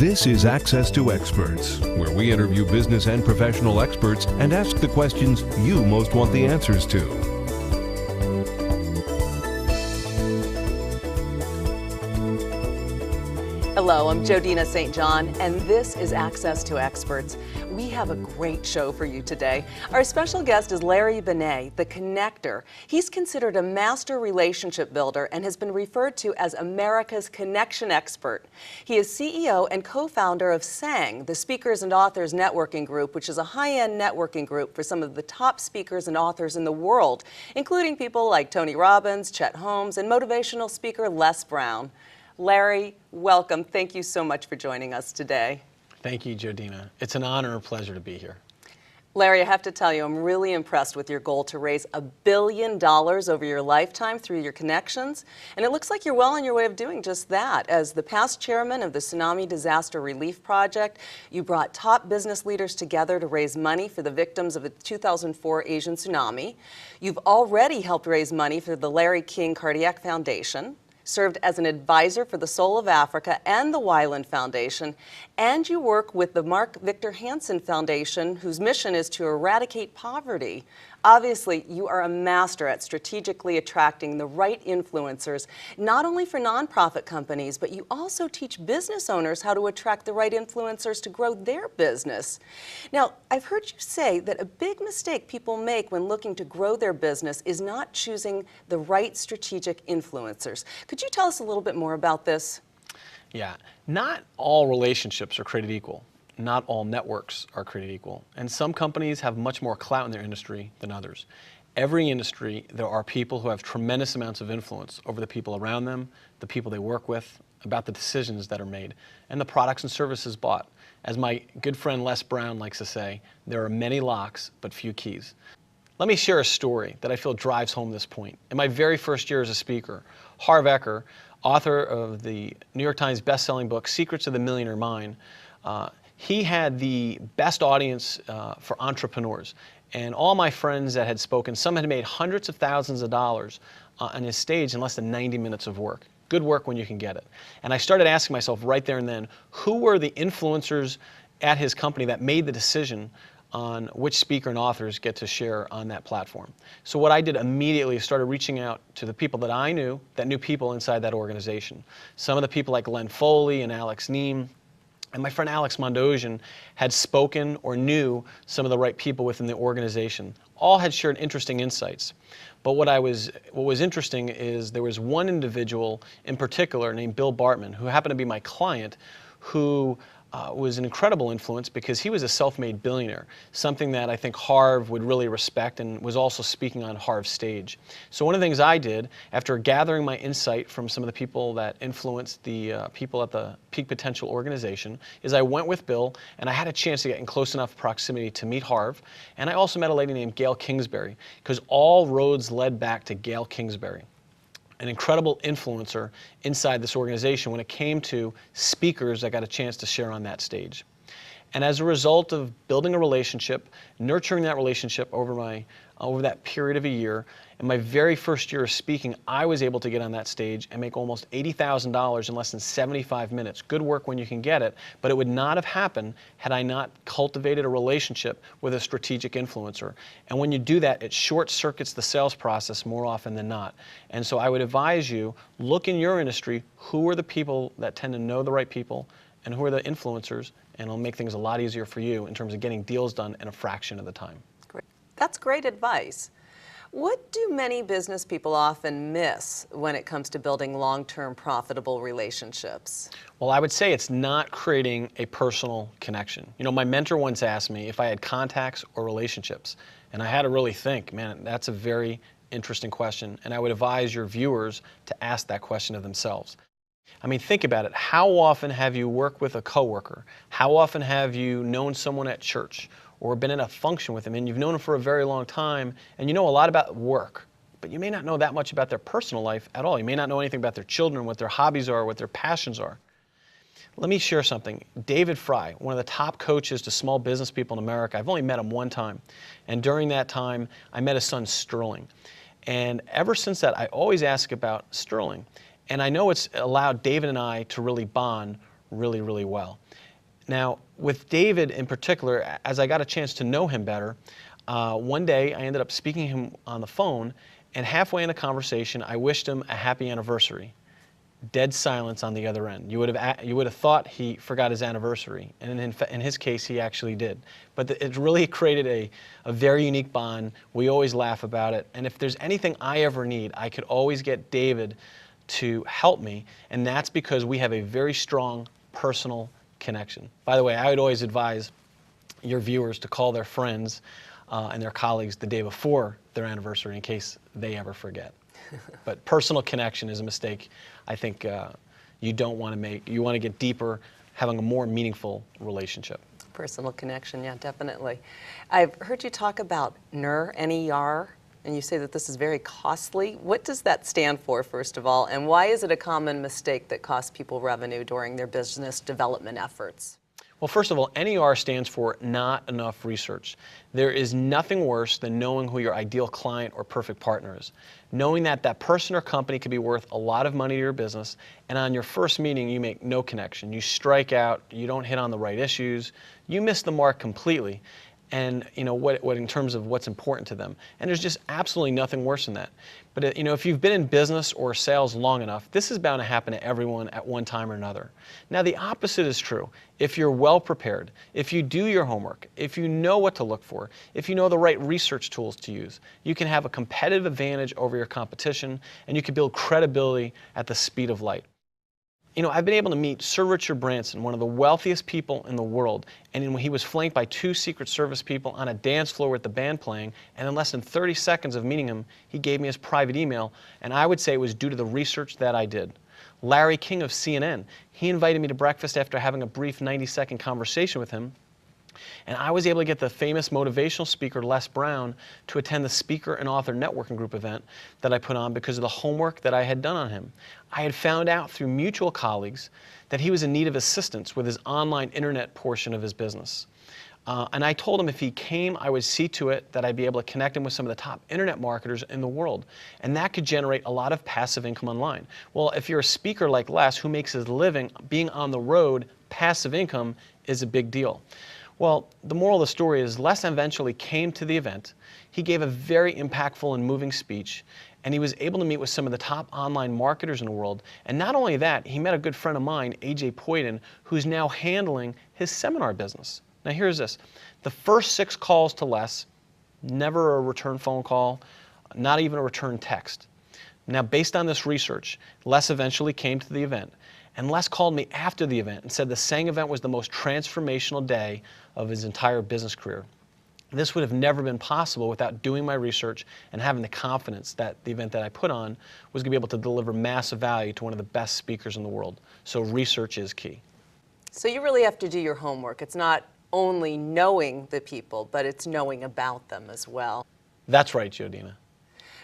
This is Access to Experts, where we interview business and professional experts and ask the questions you most want the answers to. Hello, I'm Jodina St. John, and this is Access to Experts. We have a great show for you today. Our special guest is Larry Benet, the connector. He's considered a master relationship builder and has been referred to as America's connection expert. He is CEO and co-founder of SANG, the Speakers and Authors Networking Group, which is a high-end networking group for some of the top speakers and authors in the world, including people like Tony Robbins, Chet Holmes, and motivational speaker Les Brown. Larry, welcome. Thank you so much for joining us today. Thank you, Jodina. It's an honor and a pleasure to be here. Larry, I have to tell you, I'm really impressed with your goal to raise $1 billion over your lifetime through your connections. And it looks like you're well on your way of doing just that. As the past chairman of the Tsunami Disaster Relief Project, you brought top business leaders together to raise money for the victims of the 2004 Asian tsunami. You've already helped raise money for the Larry King Cardiac Foundation, served as an advisor for the Soul of Africa and the Wyland Foundation, and you work with the Mark Victor Hansen Foundation, whose mission is to eradicate poverty. Obviously, you are a master at strategically attracting the right influencers, not only for nonprofit companies, but you also teach business owners how to attract the right influencers to grow their business. Now, I've heard you say that a big mistake people make when looking to grow their business is not choosing the right strategic influencers. Could you tell us a little bit more about this? Yeah, not all relationships are created equal. Not all networks are created equal. And some companies have much more clout in their industry than others. Every industry, there are people who have tremendous amounts of influence over the people around them, the people they work with, about the decisions that are made, and the products and services bought. As my good friend Les Brown likes to say, there are many locks, but few keys. Let me share a story that I feel drives home this point. In my very first year as a speaker, Harv Eker, author of the New York Times best-selling book, Secrets of the Millionaire Mind, he had the best audience for entrepreneurs. And all my friends that had spoken, some had made hundreds of thousands of dollars on his stage in less than 90 minutes of work. Good work when you can get it. And I started asking myself right there and then, who were the influencers at his company that made the decision on which speaker and authors get to share on that platform? So what I did immediately is started reaching out to the people that I knew, that knew people inside that organization. Some of the people like Len Foley and Alex Neem, and my friend Alex Mondosian had spoken or knew some of the right people within the organization. All had shared interesting insights. But what was interesting is there was one individual in particular named Bill Bartman, who happened to be my client, who was an incredible influence because he was a self-made billionaire, something that I think Harv would really respect, and was also speaking on Harv's stage. So one of the things I did, after gathering my insight from some of the people that influenced the people at the Peak Potential organization, is I went with Bill, and I had a chance to get in close enough proximity to meet Harv, and I also met a lady named Gail Kingsbury, because all roads led back to Gail Kingsbury, an incredible influencer inside this organization when it came to speakers that got a chance to share on that stage. And as a result of building a relationship, nurturing that relationship over that period of a year, in my very first year of speaking, I was able to get on that stage and make almost $80,000 in less than 75 minutes. Good work when you can get it, but it would not have happened had I not cultivated a relationship with a strategic influencer. And when you do that, it short circuits the sales process more often than not. And so I would advise you, look in your industry, who are the people that tend to know the right people, and who are the influencers, and it'll make things a lot easier for you in terms of getting deals done in a fraction of the time. Great. That's great advice. What do many business people often miss when it comes to building long-term profitable relationships? Well, I would say it's not creating a personal connection. You know, my mentor once asked me if I had contacts or relationships, and I had to really think, man, that's a very interesting question, and I would advise your viewers to ask that question of themselves. I mean, think about it. How often have you worked with a coworker? How often have you known someone at church or been in a function with them, and you've known them for a very long time, and you know a lot about work, but you may not know that much about their personal life at all. You may not know anything about their children, what their hobbies are, what their passions are. Let me share something. David Fry, one of the top coaches to small business people in America, I've only met him one time, and during that time, I met his son Sterling. And ever since that, I always ask about Sterling. And I know it's allowed David and I to really bond really, really well. Now, with David in particular, as I got a chance to know him better, one day I ended up speaking to him on the phone, and halfway in the conversation, I wished him a happy anniversary. Dead silence on the other end. You would have thought he forgot his anniversary, and in his case, he actually did. But it really created a very unique bond. We always laugh about it, and if there's anything I ever need, I could always get David to help me, and that's because we have a very strong personal connection. By the way, I would always advise your viewers to call their friends and their colleagues the day before their anniversary in case they ever forget. But personal connection is a mistake I think you don't want to make. You want to get deeper, having a more meaningful relationship. Personal connection, yeah, definitely. I've heard you talk about NER, N-E-R, and you say that this is very costly. What does that stand for, first of all, and why is it a common mistake that costs people revenue during their business development efforts? Well, first of all, NER stands for not enough research. There is nothing worse than knowing who your ideal client or perfect partner is. Knowing that that person or company could be worth a lot of money to your business, and on your first meeting you make no connection. You strike out, you don't hit on the right issues, you miss the mark completely. And what in terms of what's important to them. And there's just absolutely nothing worse than that. But if you've been in business or sales long enough, this is bound to happen to everyone at one time or another. Now the opposite is true. If you're well prepared, if you do your homework, if you know what to look for, if you know the right research tools to use, you can have a competitive advantage over your competition, and you can build credibility at the speed of light. I've been able to meet Sir Richard Branson, one of the wealthiest people in the world, and he was flanked by 2 Secret Service people on a dance floor with the band playing, and in less than 30 seconds of meeting him, he gave me his private email, and I would say it was due to the research that I did. Larry King of CNN, he invited me to breakfast after having a brief 90-second conversation with him, and I was able to get the famous motivational speaker Les Brown to attend the Speaker and Author Networking Group event that I put on because of the homework that I had done on him. I had found out through mutual colleagues that he was in need of assistance with his online internet portion of his business. And I told him if he came, I would see to it that I'd be able to connect him with some of the top internet marketers in the world. And that could generate a lot of passive income online. Well, if you're a speaker like Les who makes his living being on the road, passive income is a big deal. Well, the moral of the story is Les eventually came to the event. He gave a very impactful and moving speech, and he was able to meet with some of the top online marketers in the world. And not only that, he met a good friend of mine, AJ Poyden, who's now handling his seminar business. Now here's this. The first 6 calls to Les, never a return phone call, not even a return text. Now based on this research, Les eventually came to the event. And Les called me after the event and said the Sang event was the most transformational day of his entire business career. This would have never been possible without doing my research and having the confidence that the event that I put on was going to be able to deliver massive value to one of the best speakers in the world. So research is key. So you really have to do your homework. It's not only knowing the people, but it's knowing about them as well. That's right, Jodina.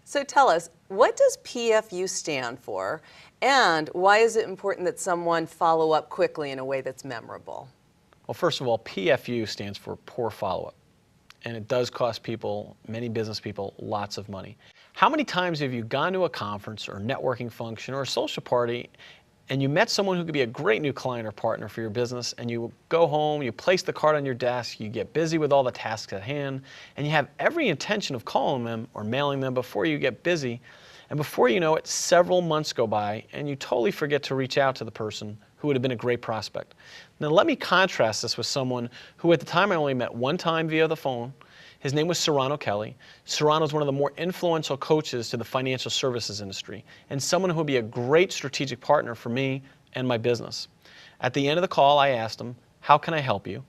So tell us, what does PFU stand for, and why is it important that someone follow up quickly in a way that's memorable? Well, first of all, PFU stands for poor follow-up, and it does cost people, many business people, lots of money. How many times have you gone to a conference or networking function or a social party and you met someone who could be a great new client or partner for your business, and you go home, you place the card on your desk, you get busy with all the tasks at hand, and you have every intention of calling them or mailing them before you get busy, and before you know it, several months go by and you totally forget to reach out to the person who would have been a great prospect. Now let me contrast this with someone who at the time I only met one time via the phone. His name was Serrano Kelly. Serrano is one of the more influential coaches to the financial services industry, and someone who would be a great strategic partner for me and my business. At the end of the call, I asked him, "How can I help you?"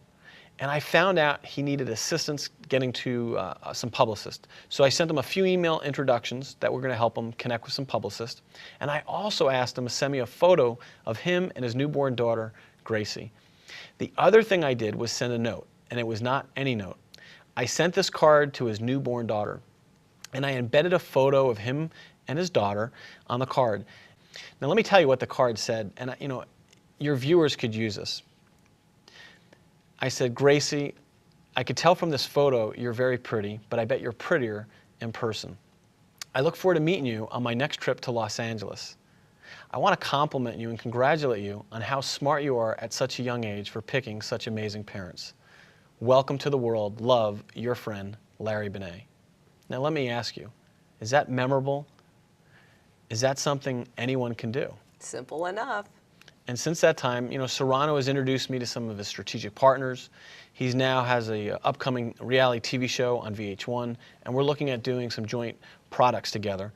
And I found out he needed assistance getting to some publicists. So I sent him a few email introductions that were going to help him connect with some publicists. And I also asked him to send me a photo of him and his newborn daughter, Gracie. The other thing I did was send a note, and it was not any note. I sent this card to his newborn daughter, and I embedded a photo of him and his daughter on the card. Now let me tell you what the card said, and your viewers could use this. I said, "Gracie, I could tell from this photo you're very pretty, but I bet you're prettier in person. I look forward to meeting you on my next trip to Los Angeles. I want to compliment you and congratulate you on how smart you are at such a young age for picking such amazing parents. Welcome to the world. Love, your friend, Larry Benet. Now let me ask you, is that memorable? Is that something anyone can do? Simple enough. And since that time, Serrano has introduced me to some of his strategic partners. He now has a upcoming reality TV show on VH1, and we're looking at doing some joint products together.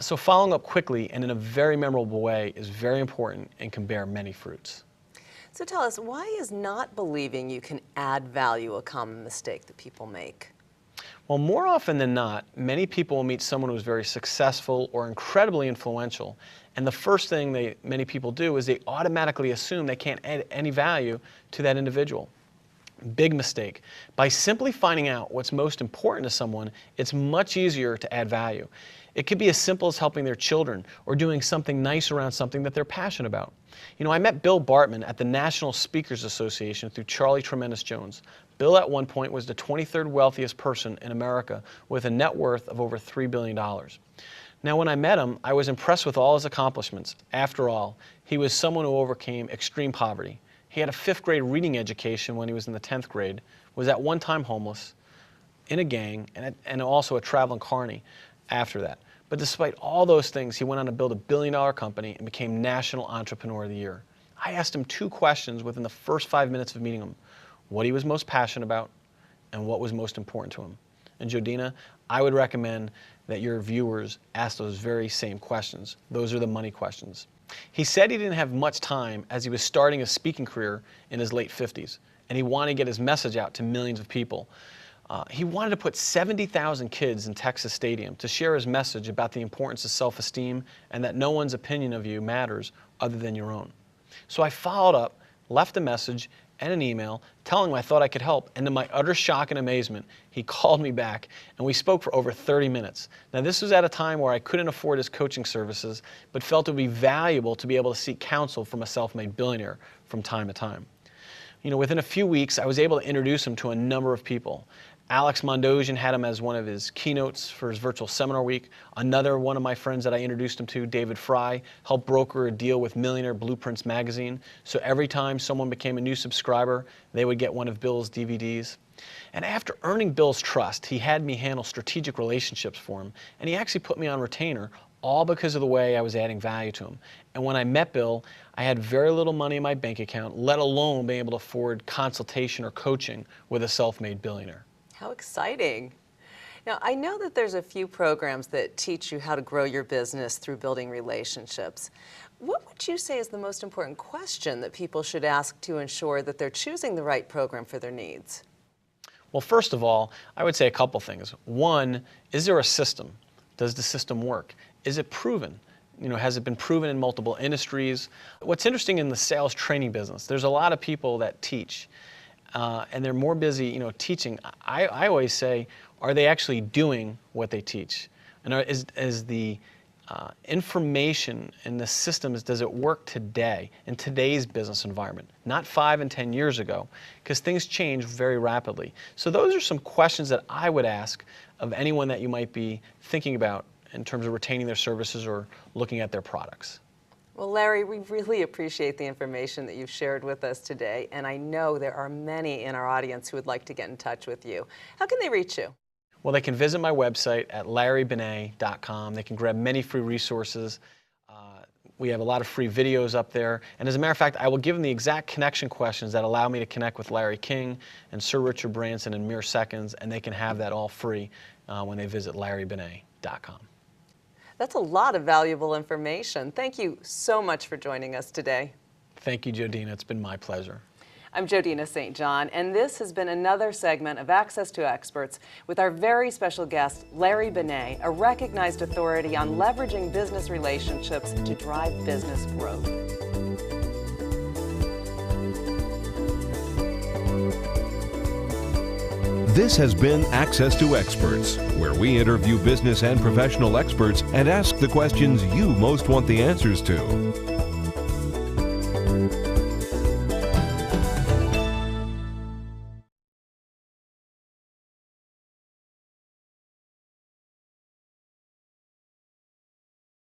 So following up quickly and in a very memorable way is very important and can bear many fruits. So tell us, why is not believing you can add value a common mistake that people make? Well, more often than not, many people will meet someone who's very successful or incredibly influential, and the first thing many people do is they automatically assume they can't add any value to that individual. Big mistake. By simply finding out what's most important to someone, it's much easier to add value. It could be as simple as helping their children or doing something nice around something that they're passionate about. I met Bill Bartman at the National Speakers Association through Charlie Tremendous Jones. Bill at one point was the 23rd wealthiest person in America with a net worth of over $3 billion. Now when I met him, I was impressed with all his accomplishments. After all, he was someone who overcame extreme poverty. He had a 5th grade reading education when he was in the 10th grade, was at one time homeless, in a gang, and also a traveling carny after that. But despite all those things, he went on to build a billion-dollar company and became National Entrepreneur of the Year. I asked him 2 questions within the first 5 minutes of meeting him: what he was most passionate about and what was most important to him. And Jodina, I would recommend that your viewers ask those very same questions. Those are the money questions. He said he didn't have much time as he was starting a speaking career in his late 50s, and he wanted to get his message out to millions of people. He wanted to put 70,000 kids in Texas Stadium to share his message about the importance of self-esteem and that no one's opinion of you matters other than your own. So I followed up, left a message and an email telling him I thought I could help, and to my utter shock and amazement, he called me back and we spoke for over 30 minutes. Now this was at a time where I couldn't afford his coaching services, but felt it would be valuable to be able to seek counsel from a self-made billionaire from time to time. Within a few weeks, I was able to introduce him to a number of people. Alex Mondosian had him as one of his keynotes for his virtual seminar week. Another one of my friends that I introduced him to, David Fry, helped broker a deal with Millionaire Blueprints magazine. So every time someone became a new subscriber, they would get one of Bill's DVDs. And after earning Bill's trust, he had me handle strategic relationships for him, and he actually put me on retainer, all because of the way I was adding value to him. And when I met Bill, I had very little money in my bank account, let alone being able to afford consultation or coaching with a self-made billionaire. How exciting. Now, I know that there's a few programs that teach you how to grow your business through building relationships. What would you say is the most important question that people should ask to ensure that they're choosing the right program for their needs? Well, first of all, I would say a couple things. One, is there a system? Does the system work? Is it proven? Has it been proven in multiple industries? What's interesting in the sales training business, there's a lot of people that teach. And they're more busy, teaching. I always say, are they actually doing what they teach? And is the information in the systems, does it work today, in today's business environment? Not 5 and 10 years ago, because things change very rapidly. So those are some questions that I would ask of anyone that you might be thinking about in terms of retaining their services or looking at their products. Well, Larry, we really appreciate the information that you've shared with us today, and I know there are many in our audience who would like to get in touch with you. How can they reach you? Well, they can visit my website at larrybenet.com. They can grab many free resources. We have a lot of free videos up there, and as a matter of fact, I will give them the exact connection questions that allow me to connect with Larry King and Sir Richard Branson in mere seconds, and they can have that all free when they visit larrybenet.com. That's a lot of valuable information. Thank you so much for joining us today. Thank you, Jodina. It's been my pleasure. I'm Jodina St. John, and this has been another segment of Access to Experts with our very special guest, Larry Benet, a recognized authority on leveraging business relationships to drive business growth. This has been Access to Experts, where we interview business and professional experts and ask the questions you most want the answers to.